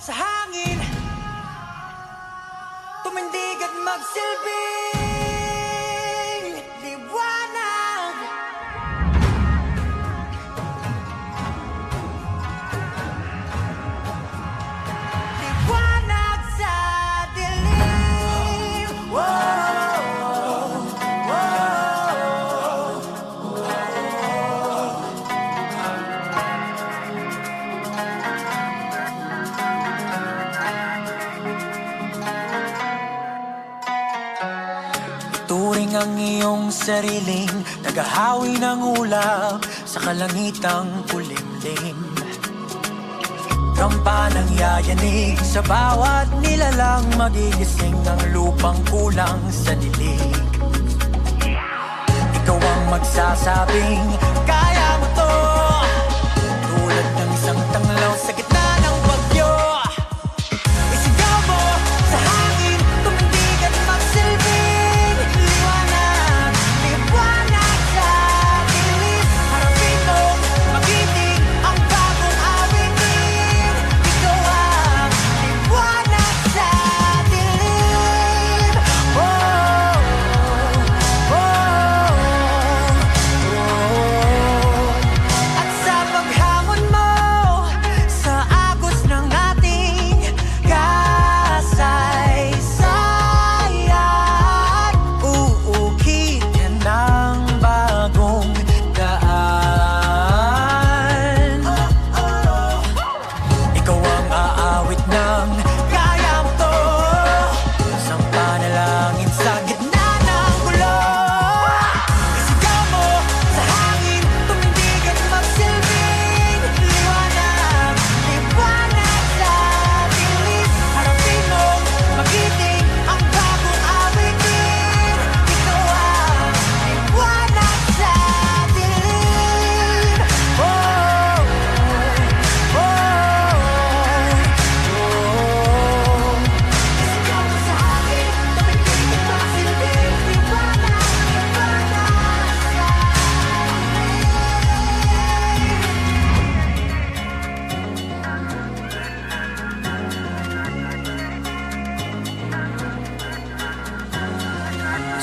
sa hangin, tumindig at magsilbing liwanag. Liwanag sa dilim. Whoa, whoa. Turing ang iyong sariling naghahawi ng ulap sa kalangitang kulimlim. Kampanang yayanig sa bawat nilalang, magigising ang lupang kulang sa dilig. Ikaw ang magsasabing kaya mo to, tulad ng isang tanglaw sa gitna ng bagyo. Isigaw mo sa hangin, tumindig at magsilbing liwanag. Liwanag sa dilim, harapin mo, magiting ang bagong awitin. Ikaw ang liwanag sa dilim. Oh, oh, oh. At sa paghamon mo sa agos ng ating kasaysayan, uukit yan ng bagong daan. Ikaw ang aawit ng kaya mo to, isang panalangin sa gitna ng gulo. Isigaw mo sa hangin, tumindig at magsilbing liwanag. Liwanag sa dilim, harapin mo, magiting ang bagong awitin. Ikaw ang liwanag sa dilim. Oh, oh, oh. Isigaw mo sa hangin, tumindig at magsilbing liwanag. Liwanag sa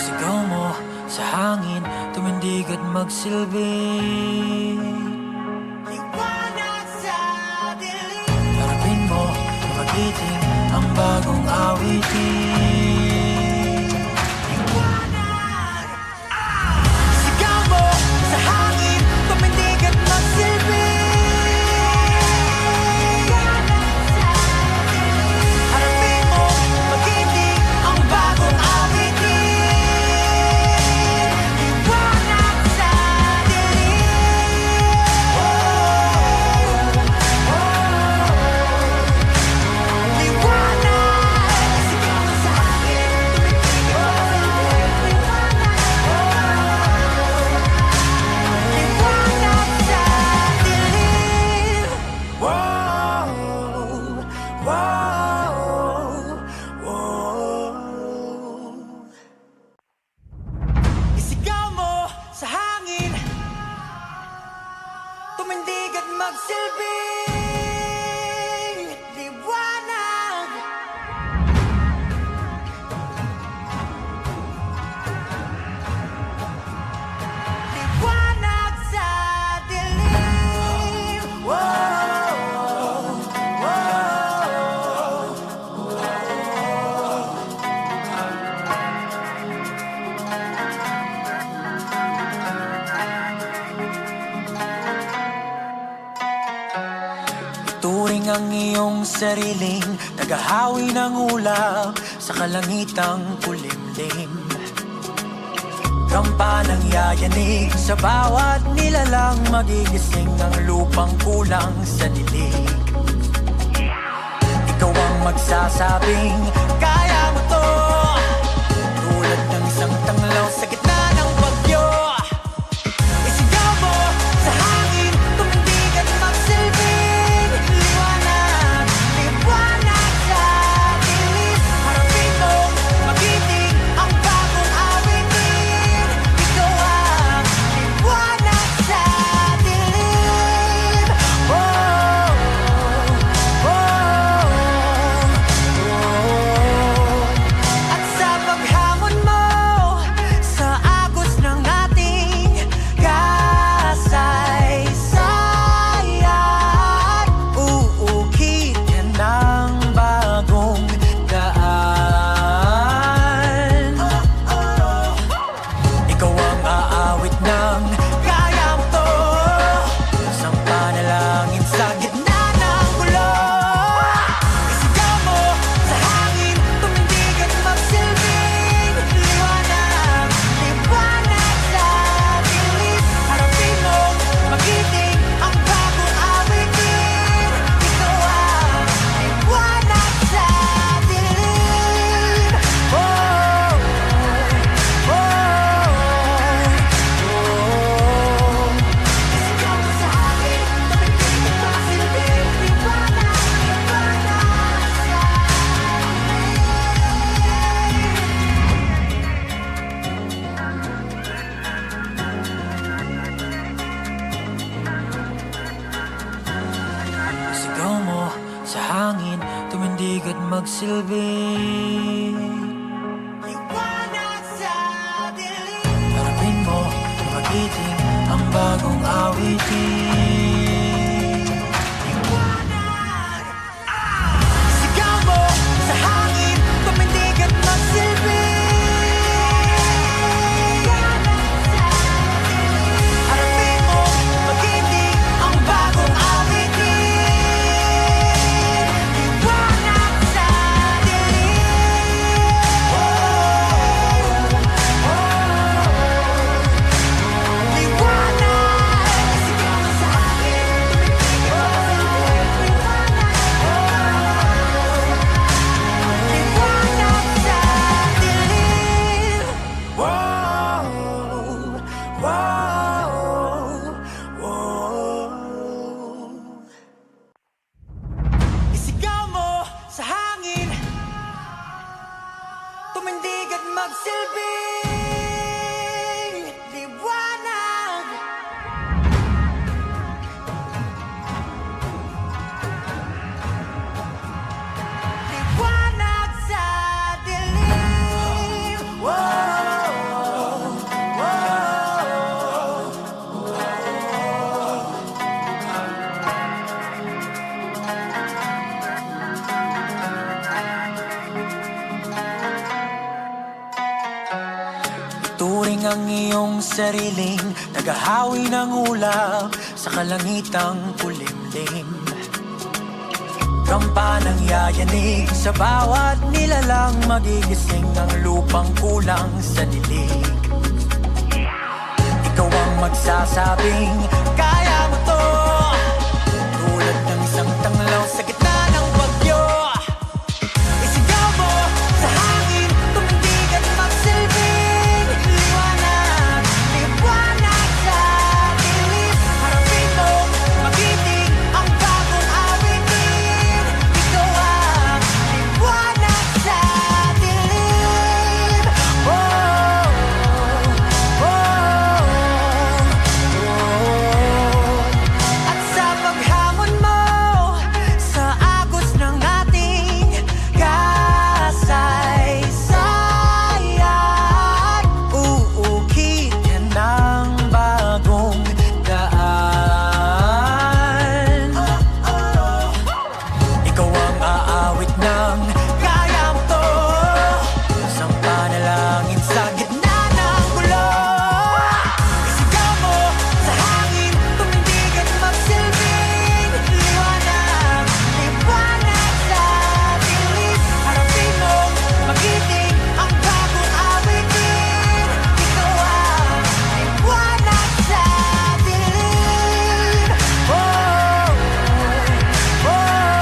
Sigaw mo sa hangin, tumindig at magsilbing liwanag sa dilim. Harapin mo, magiting ang bagong awitin. Liwanag. Sigaw mo sa hangin, tumindig at magsilbing liwanag sa dilim. Harapin mo, magiting ang bagong awitin. Liwanag sa dilim. Oh, oh. Liwanag. Sigaw mo sa hangin, tumindig at magsilbing liwanag. Liwanag sa dilim. Wow, wow, wow. Isigaw mo sa hangin, tumindig at magsilbing liwanag. Liwanag sa dilim. Wow, wow. Turing ang iyong sariling naghahawi ng ulap sa kalangitang kulimlim. Kampanang yayanig sa bawat nilalang, magigising ang lupang kulang sa dilig. Ikaw ang magsasabing kaya mo to, tulad ng isang tanglaw sa gitna ng bagyo. Isigaw mo sa hangin, tumindig at magsilbing liwanag. Liwanag sa dilim, harapin mo, magiting ang bagong awitin. Ikaw ang liwanag sa dilim. Oh, oh, oh. tumindig at magsilbi. Liwanag sa dilim. Harapin mo, magiting ang bagong awitin. Liwanag, sigaw mo sa hangin, tumindig at magsilbi. Harapin mo, magiting ang bagong awitin. Liwanag sa dilim. Liwanag, sigaw mo sa hangin, tumindig at magsilbi. Liwanag sa dilim. Wow, wow, wow. Isigaw mo sa hangin, tumindig at magsilbing liwanag. Liwanag sa dilim. Wow, wow. Turing ang iyong sariling naghahawi ng ulap sa kalangitang kulimlim. Kampanang yayanig sa bawat nilalang, magigising ang lupang kulang sa dilig. Ikaw ang magsasabing kaya mo to, tulad ng isang tanglaw sa gitna ng bagyo. Isigaw mo sa hangin, tumindig at magsilbing liwanag. Liwanag sa dilim. Harapin mo, magiting ang bagong awitin. Ikaw ang liwanag sa dilim. Oh, oh, oh. At sa paghamon mo sa agos ng ating kasaysayan, uukit ka ng bagong daan. Ikaw ang aawit ng kaya mo to, isang panalangin sa gitna ng gulo. Isigaw mo sa hangin, tumindig at magsilbing liwanag. Liwanag sa dilim. Harapin mo, magiting ang bagong awitin. Ikaw ang liwanag sa dilim. Oh, oh, oh.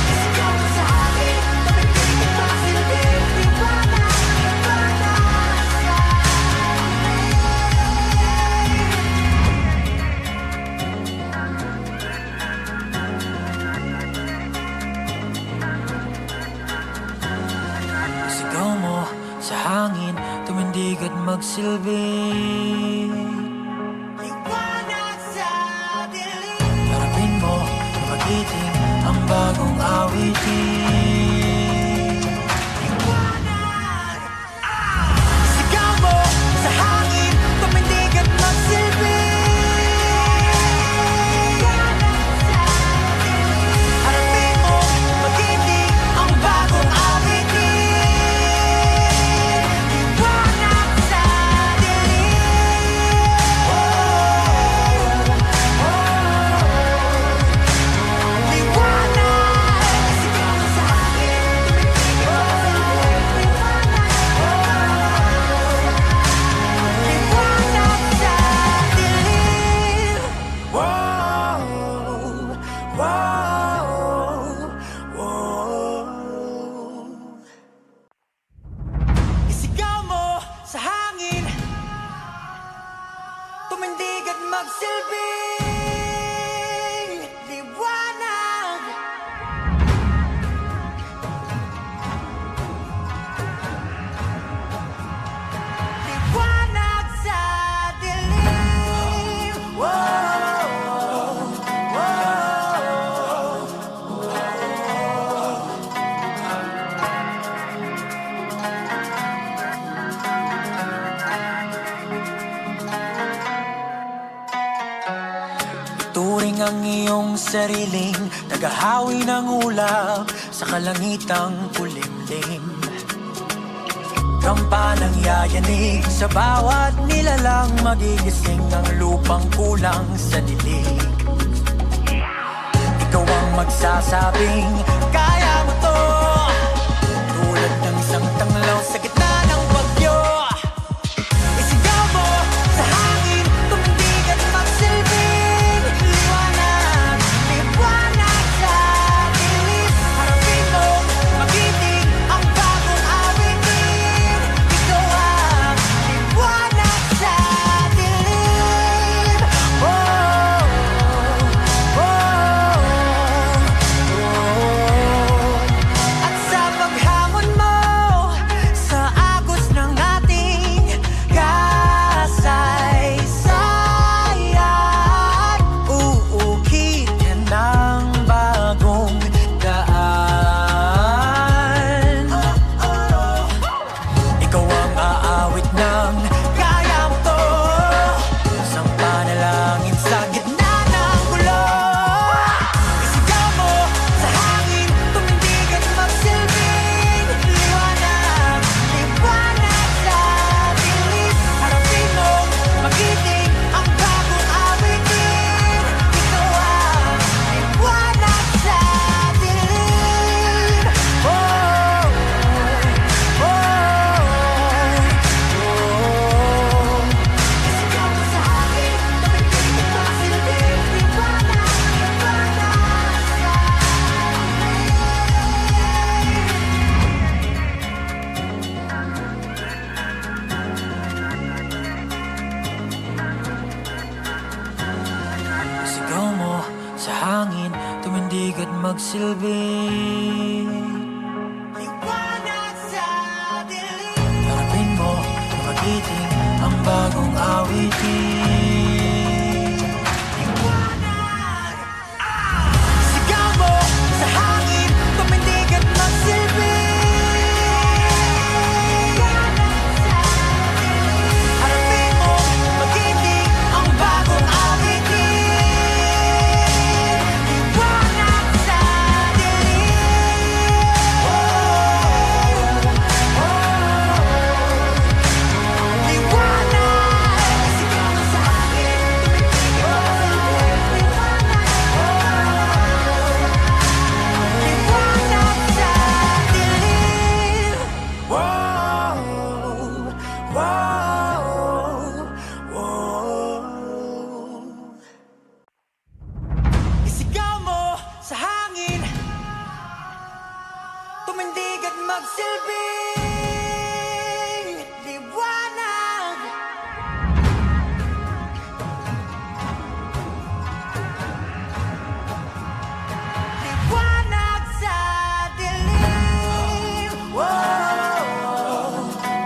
Isigaw mo sa hangin, tumindig at magsilbing liwanag. Liwanag sa Sigaw mo sa hangin, tumindig at magsilbing liwanag sa dilim. Harapin mo, magiting ang bagong awitin. Liwanag, sigaw mo sa hangin, tumindig at magsilbing liwanag sa dilim. Harapin mo, magiting ang bagong awitin. Liwanag sa dilim. Oh, oh. Liwanag, sigaw mo sa hangin, tumindig at magsilbing liwanag. Liwanag sa dilim. Wow, wow, wow. Isigaw mo sa hangin, tumindig at magsilbing liwanag. Liwanag sa dilim. Wow, wow. Ituring ang iyong sariling tagahawi ng ulap sa kalangitang kulimlim. Kampanang yayanig sa bawat nilalang, magigising ang lupang kulang sa dilig. Ikaw ang magsasabing kaya mo to, tulad ng isang tanglaw sa gitna ng bagyo. Isigaw mo sa hangin, tumindig at magsilbing liwanag, liwanag sa dilim. Harapin mo, magiting ang bagong awitin. Ikaw ang liwanag sa dilim. Oh, oh, at sa paghamon mo sa agos ng ating kasaysayan, uukit ka ng bagong daan. Ikaw ang aawit ng kaya mo to, isang panalangin sa gitna ng gulo. Isigaw mo sa hangin, tumindig at magsilbing liwanag, liwanag sa dilim. Harapin mo, magiting ang bagong awitin. Ikaw ang liwanag sa dilim. Oh, oh, oh. Isigaw mo sa hangin, tumindig at magsilbing liwanag, liwanag sa Sigaw mo sa hangin, tumindig at magsilbing liwanag sa dilim. Harapin mo, magiting ang bagong awitin. Liwanag. Sigaw mo sa hangin, tumindig at magsilbing liwanag sa dilim. Harapin mo, magiting ang bagong awitin. Liwanag sa dilim. Oh, oh, liwanag. Sigaw mo sa hangin, tumindig at magsilbing liwanag sa dilim. Wow, wow, wow. Isigaw mo sa hangin, tumindig at magsilbing liwanag. Liwanag sa dilim. Wow,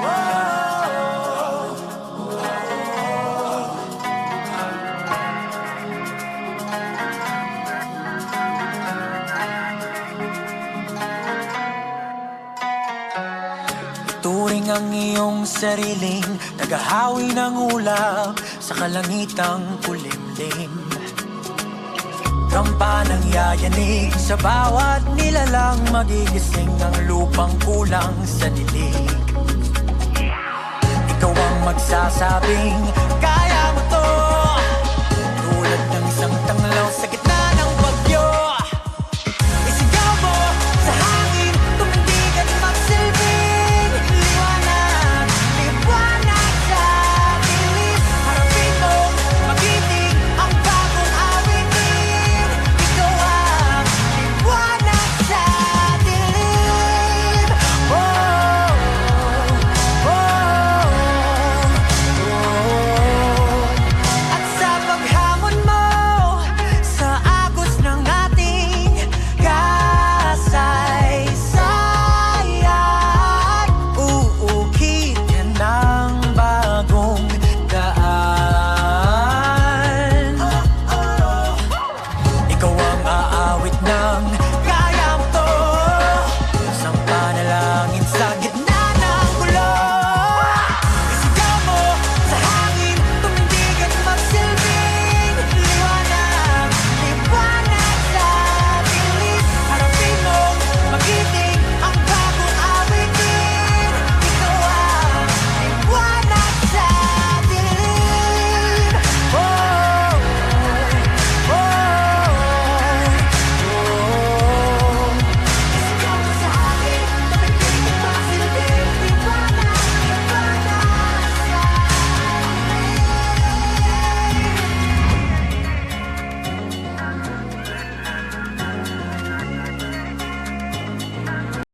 wow. Ituring ang iyong sariling tagahawi ng ulap sa kalangitang kulimlim. Kampanang yayanig sa bawat nilalang, magigising ang lupang kulang sa dilig. Ikaw ang magsasabing